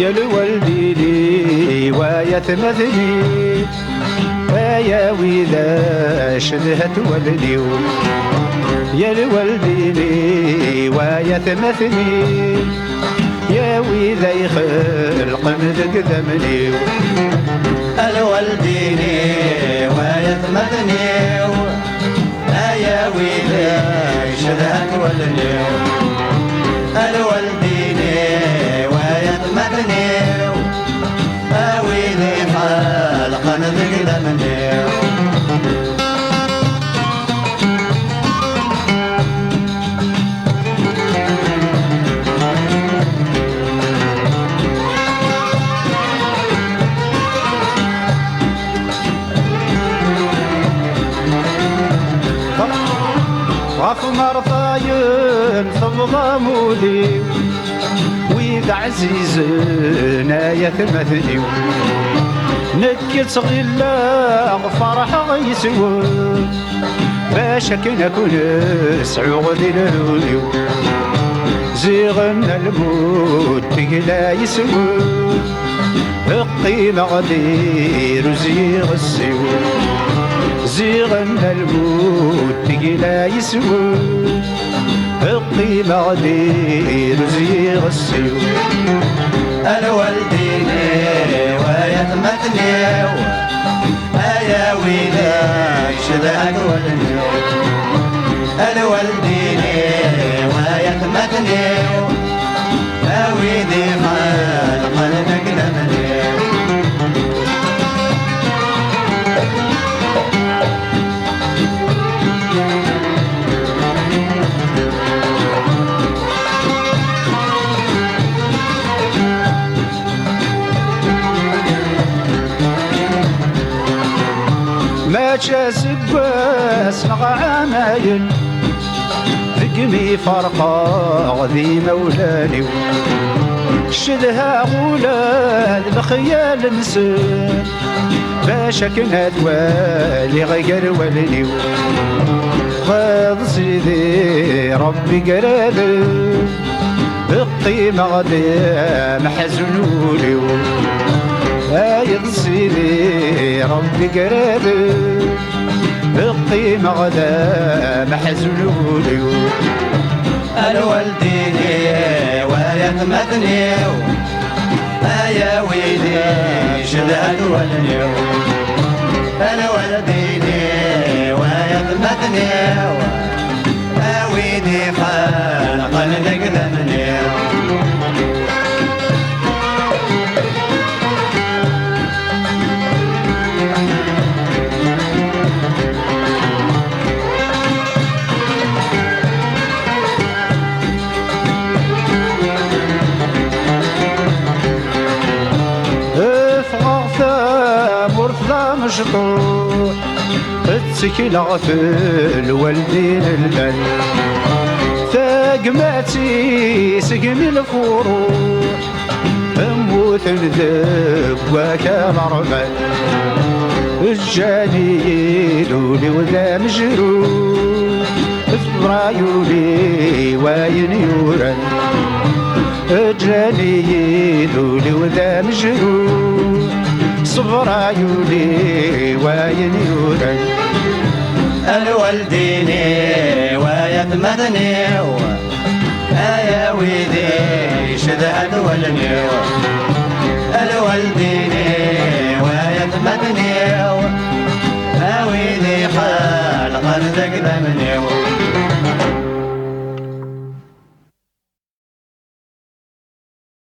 يا الولدي لي ويتمثني يا ويذا شدهت ولدي يا الولدي لي ويتمثني يا ويذا يخلق من قدمني الولدي لي ويتمثني يا ويذا شدهت ولدي الولدي لي ويتمثني ويذا خلق من قدمني غاف مرضاين ثبض مودي ويذا عزيزنا يتمثلي نكت صغيلا فرح غيسوى باش كنكون سعود للولي زيغنا الموت تقلا يسوى القيمة غدير وزيغ السوى زيغنا الموت تقلا يسوى القيمة غدير وزيغ السوى الولدي لي ويتمثني يا ويلي شذاك ولدي الولدي لي ويتمثني يا ويلي خلق المقدمني ما تشاسباس نغا عمايل ذقمي فرقا ذي مولاني شدها غولاد الخيال نسان باش كنا توالي غير ولني غاض سيدي ربي قراد القيمة غدي محزنولي يا سيدي ربي قراب القيمة غدا محزنولي الولدي لي ويتمثني يا ويلي شذات ولدي الولدي لي ويتمثني يا ويلي خلق المقدمني مشطوح تسكي غفل والدين الليل ثاقماتي سقمي الفروح اموت نذب وكان رمل الجاني لولي وذا مجروح فرايولي وين يورن الجاني لولي وذا مجروح صبر عيوني وين يورن الولدي لي ويتمثني يا ويدي شذات ولني